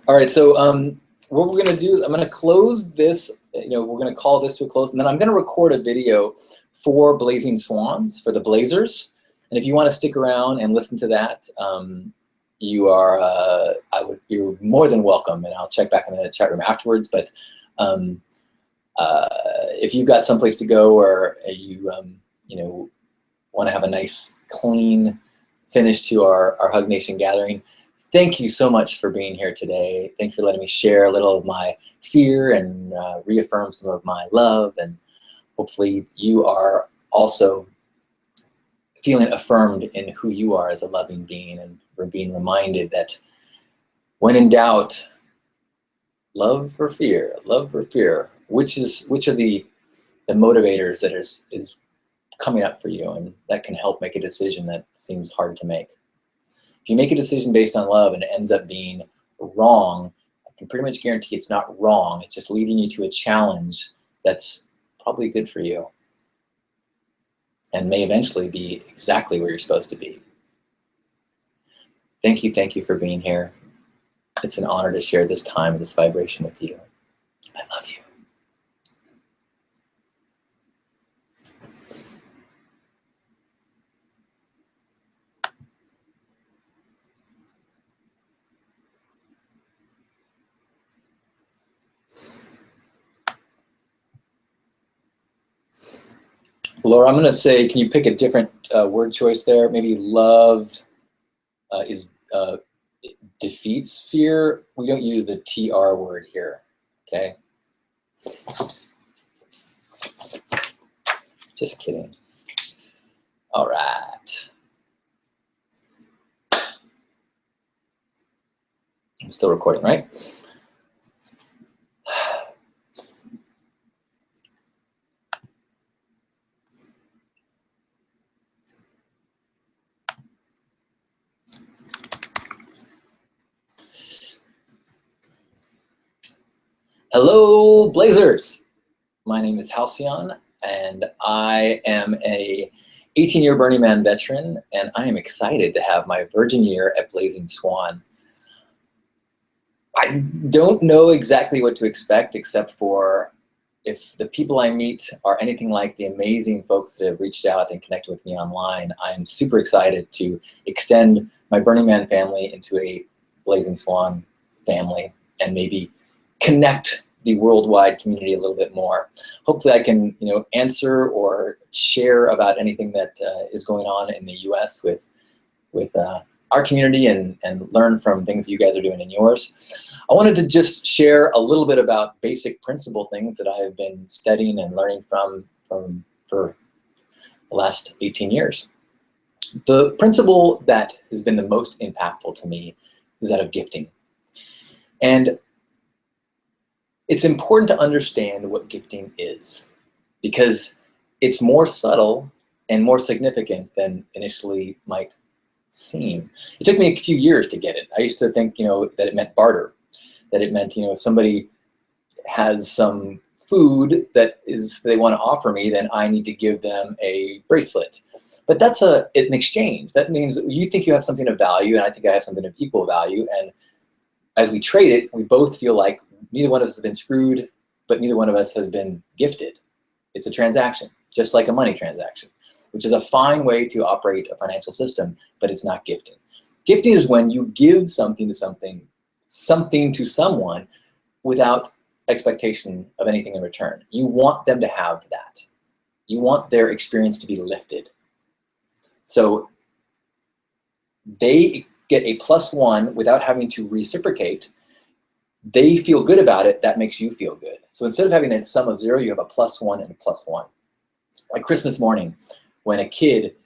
All right, so what we're gonna do is I'm gonna close this, we're gonna call this to a close, and then I'm gonna record a video for Blazing Swans, for the Blazers. And if you wanna stick around and listen to that, you're more than welcome, and I'll check back in the chat room afterwards. But if you've got someplace to go, or you want to have a nice, clean finish to our Hug Nation gathering, thank you so much for being here today. Thanks for letting me share a little of my fear and reaffirm some of my love. And hopefully you are also feeling affirmed in who you are as a loving being, and we're being reminded that when in doubt, love or fear, which are the motivators that is coming up for you, and that can help make a decision that seems hard to make. If you make a decision based on love and it ends up being wrong, I can pretty much guarantee it's not wrong. It's just leading you to a challenge that's probably good for you and may eventually be exactly where you're supposed to be. Thank you for being here. It's an honor to share this time and this vibration with you. I love you. Laura, I'm going to say, can you pick a different word choice there? Maybe love defeats fear. We don't use the TR word here, okay? Just kidding. All right. I'm still recording, right? Hello, Blazers. My name is Halcyon, and I am a 18-year Burning Man veteran, and I am excited to have my virgin year at Blazing Swan. I don't know exactly what to expect, except for if the people I meet are anything like the amazing folks that have reached out and connected with me online. I am super excited to extend my Burning Man family into a Blazing Swan family and maybe connect the worldwide community a little bit more. Hopefully I can, answer or share about anything that is going on in the US with our community and learn from things that you guys are doing in yours. I wanted to just share a little bit about basic principle things that I have been studying and learning from for the last 18 years. The principle that has been the most impactful to me is that of gifting. And it's important to understand what gifting is, because it's more subtle and more significant than initially might seen. It took me a few years to get it. I used to think, that it meant barter, that it meant, if somebody has some food that they want to offer me, then I need to give them a bracelet. But that's an exchange. That means you think you have something of value, and I think I have something of equal value. And as we trade it, we both feel like neither one of us has been screwed, but neither one of us has been gifted. It's a transaction, just like a money transaction, which is a fine way to operate a financial system, but it's not gifting. Gifting is when you give something to someone without expectation of anything in return. You want them to have that. You want their experience to be lifted. So they get a +1 without having to reciprocate. They feel good about it. That makes you feel good. So instead of having a sum of 0, you have a +1 and a +1. Like Christmas morning, when a kid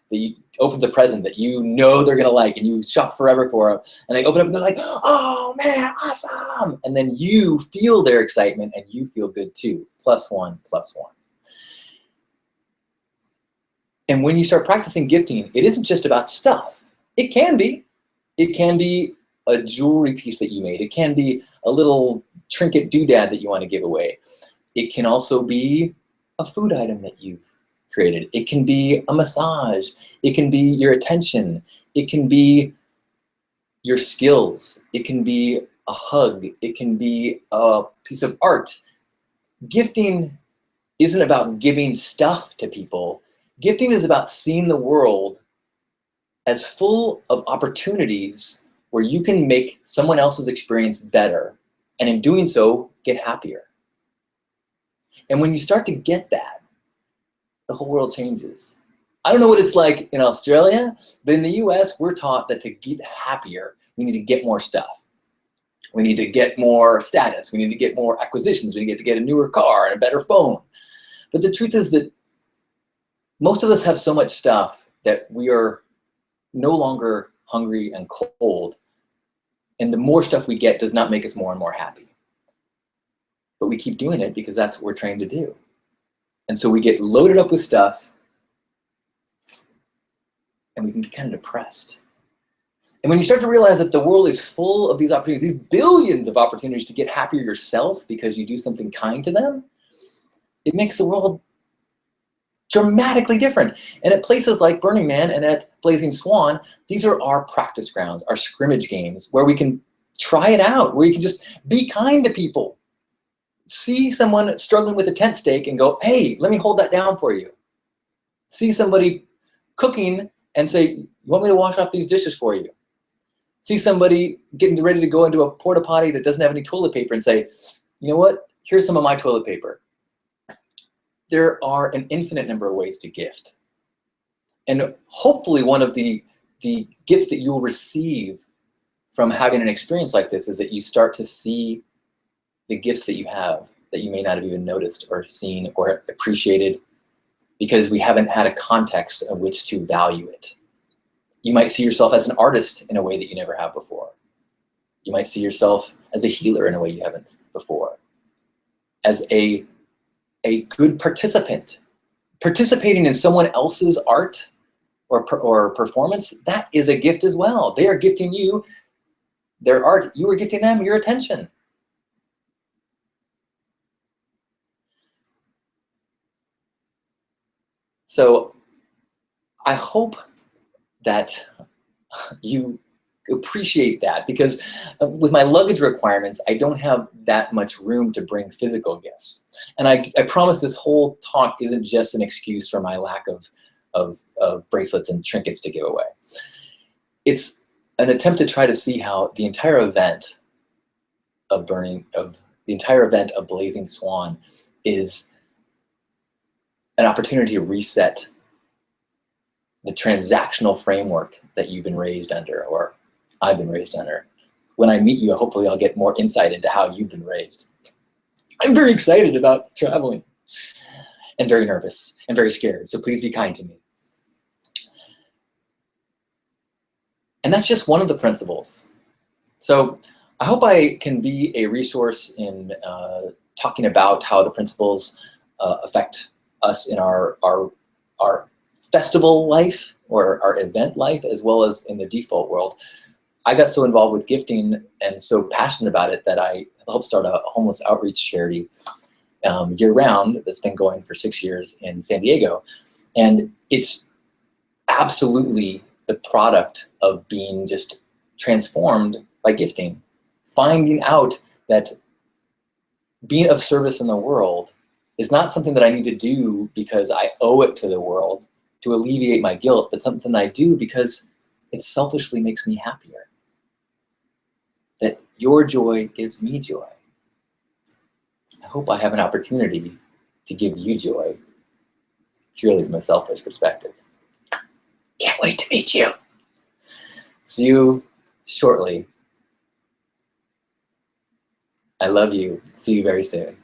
opens a present that they're gonna like, and you shop forever for them, and they open up and they're like, "Oh man, awesome!" And then you feel their excitement and you feel good too. +1, +1. And when you start practicing gifting, it isn't just about stuff. It can be. It can be a jewelry piece that you made. It can be a little trinket doodad that you want to give away. It can also be a food item that you've created. It can be a massage. It can be your attention. It can be your skills. It can be a hug. It can be a piece of art. Gifting isn't about giving stuff to people. Gifting is about seeing the world as full of opportunities where you can make someone else's experience better, and in doing so, get happier. And when you start to get that, the whole world changes. I don't know what it's like in Australia, but in the US, we're taught that to get happier, we need to get more stuff. We need to get more status. We need to get more acquisitions. We need to get a newer car and a better phone. But the truth is that most of us have so much stuff that we are no longer hungry and cold. And the more stuff we get does not make us more and more happy. But we keep doing it because that's what we're trained to do. And so we get loaded up with stuff and we can get kind of depressed. And when you start to realize that the world is full of these opportunities, these billions of opportunities to get happier yourself because you do something kind to them, it makes the world dramatically different. And at places like Burning Man and at Blazing Swan, these are our practice grounds, our scrimmage games, where we can try it out, where you can just be kind to people. See someone struggling with a tent stake and go, "Hey, let me hold that down for you." See somebody cooking and say, "You want me to wash off these dishes for you?" See somebody getting ready to go into a porta potty that doesn't have any toilet paper and say, "You know what? Here's some of my toilet paper." There are an infinite number of ways to gift. And hopefully one of the gifts that you will receive from having an experience like this is that you start to see the gifts that you have that you may not have even noticed or seen or appreciated because we haven't had a context of which to value it. You might see yourself as an artist in a way that you never have before. You might see yourself as a healer in a way you haven't before. As a good participant. Participating in someone else's art or performance, that is a gift as well. They are gifting you their art. You are gifting them your attention. So I hope that you appreciate that, because with my luggage requirements, I don't have that much room to bring physical gifts. And I promise this whole talk isn't just an excuse for my lack of bracelets and trinkets to give away. It's an attempt to try to see how the entire event of Blazing Swan is an opportunity to reset the transactional framework that you've been raised under, or I've been raised under. When I meet you, hopefully I'll get more insight into how you've been raised. I'm very excited about traveling and very nervous and very scared, so please be kind to me. And that's just one of the principles. So I hope I can be a resource in talking about how the principles affect us in our festival life, or our event life, as well as in the default world. I got so involved with gifting and so passionate about it that I helped start a homeless outreach charity year-round that's been going for 6 years in San Diego. And it's absolutely the product of being just transformed by gifting, finding out that being of service in the world is not something that I need to do because I owe it to the world to alleviate my guilt, but something I do because it selfishly makes me happier. That your joy gives me joy. I hope I have an opportunity to give you joy purely from a selfish perspective. Can't wait to meet you. See you shortly. I love you. See you very soon.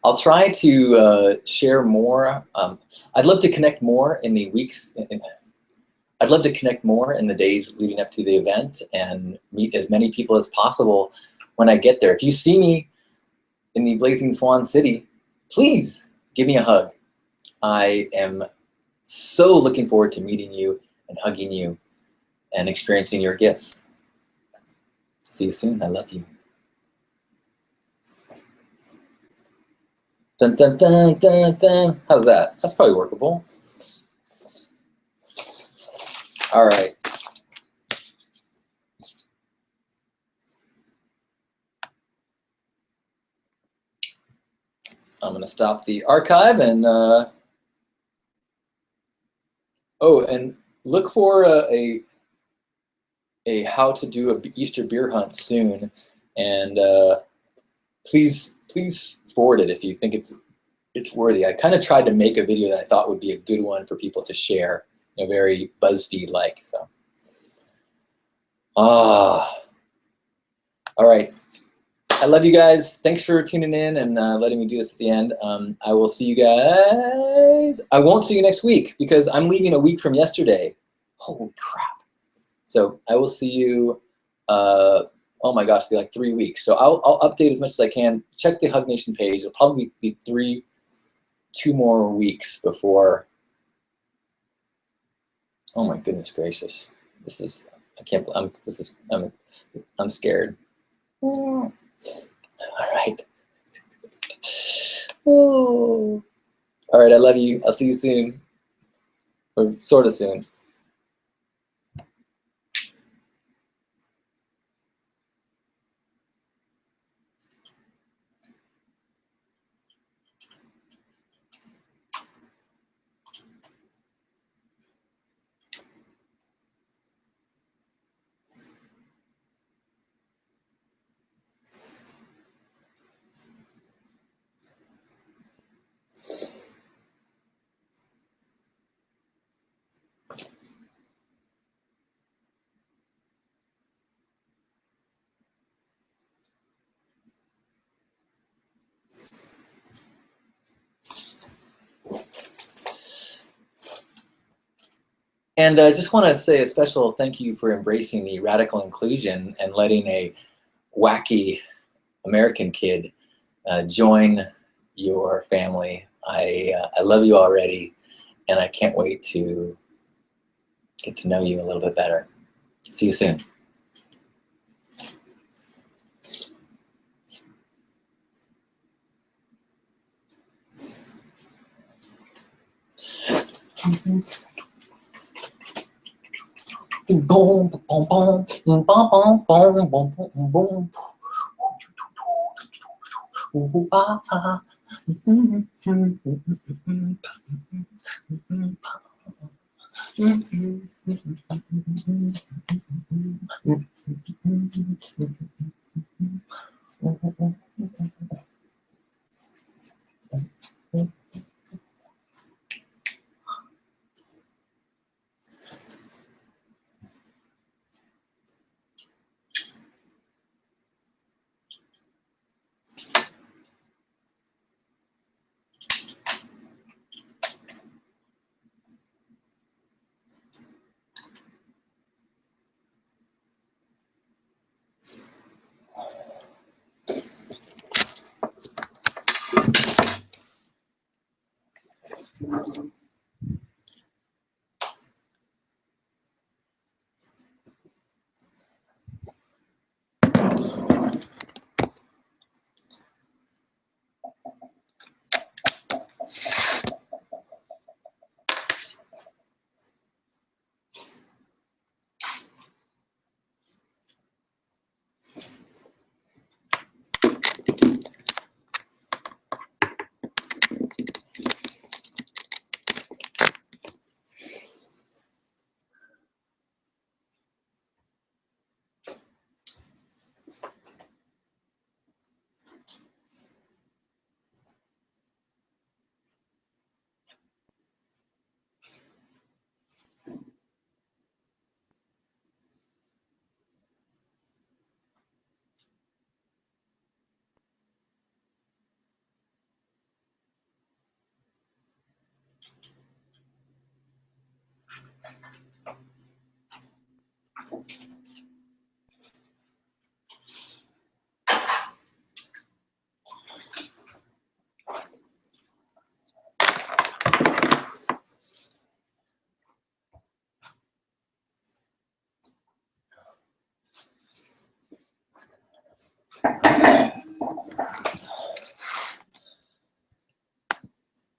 I'll try to share more. I'd love to connect more in the weeks. I'd love to connect more in the days leading up to the event and meet as many people as possible when I get there. If you see me in the Blazing Swan City, please give me a hug. I am so looking forward to meeting you and hugging you and experiencing your gifts. See you soon. I love you. Dun, dun, dun, dun, dun. How's that? That's probably workable. All right. I'm going to stop the archive and and look for a how to do a Easter beer hunt soon, and please forward it if you think it's worthy. I kind of tried to make a video that I thought would be a good one for people to share, very BuzzFeed like. So, all right. I love you guys. Thanks for tuning in and letting me do this at the end. I will see you guys. I won't see you next week because I'm leaving a week from yesterday. Holy crap. So I will see you, oh my gosh, it'll be like 3 weeks. So I'll update as much as I can. Check the Hug Nation page. It'll probably be 2 more weeks before. Oh my goodness gracious. This is, I can't, I'm scared. All right. Oh. All right, I love you. I'll see you soon, or sort of soon. And I just want to say a special thank you for embracing the radical inclusion and letting a wacky American kid join your family. I love you already, and I can't wait to get to know you a little bit better. See you soon. Boom, boom, boom, boom, boom, boom, boom, boom. Ooh, ah, ah.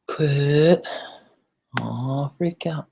Quit. Aw, freak out.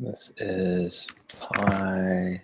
This is pi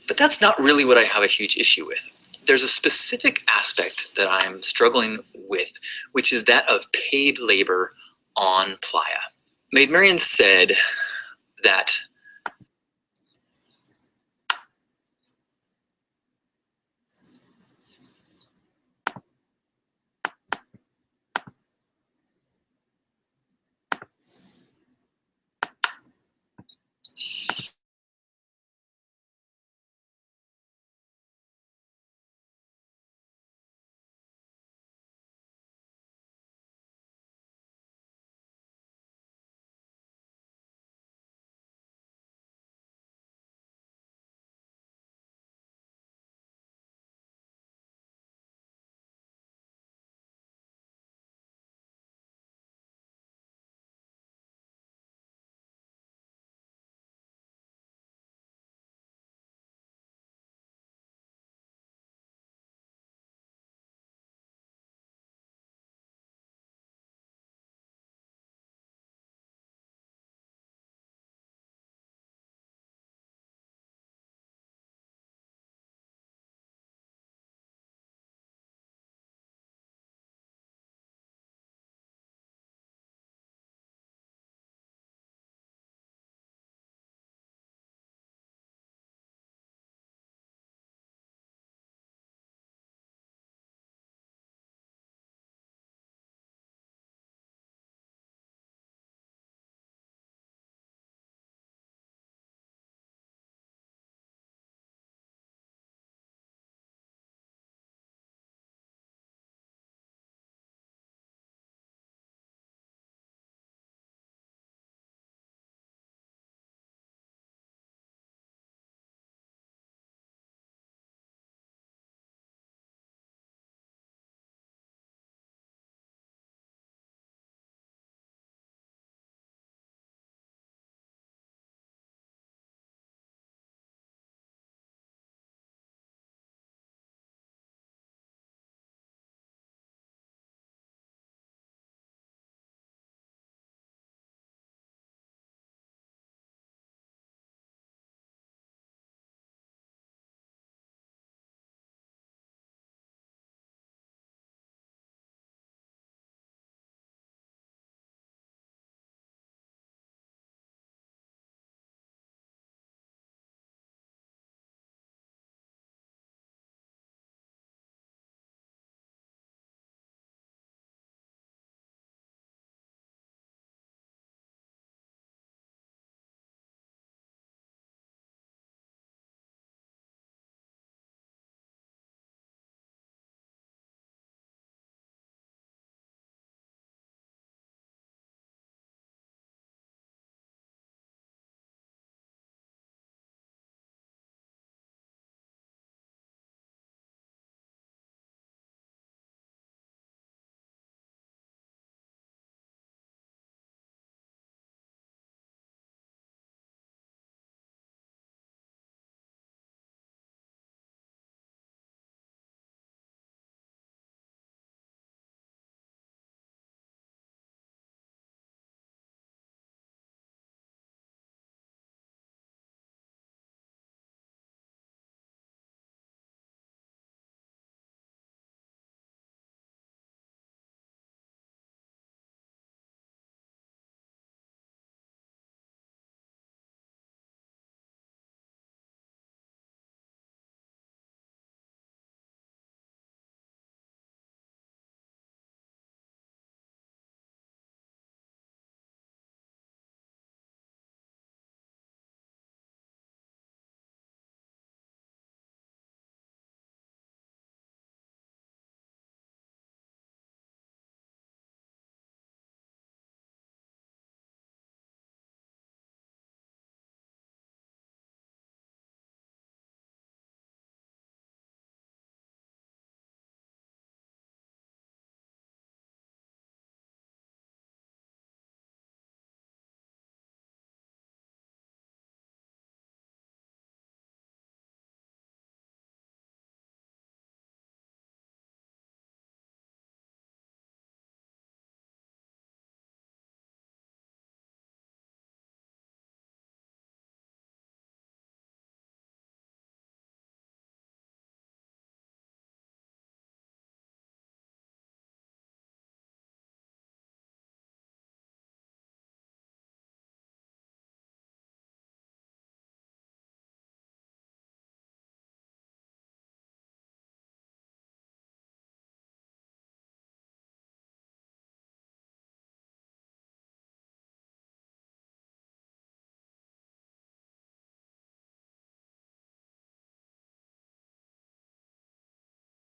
But that's not really what I have a huge issue with. There's a specific aspect that I'm struggling with, which is that of paid labor on Playa. Maid Marian said that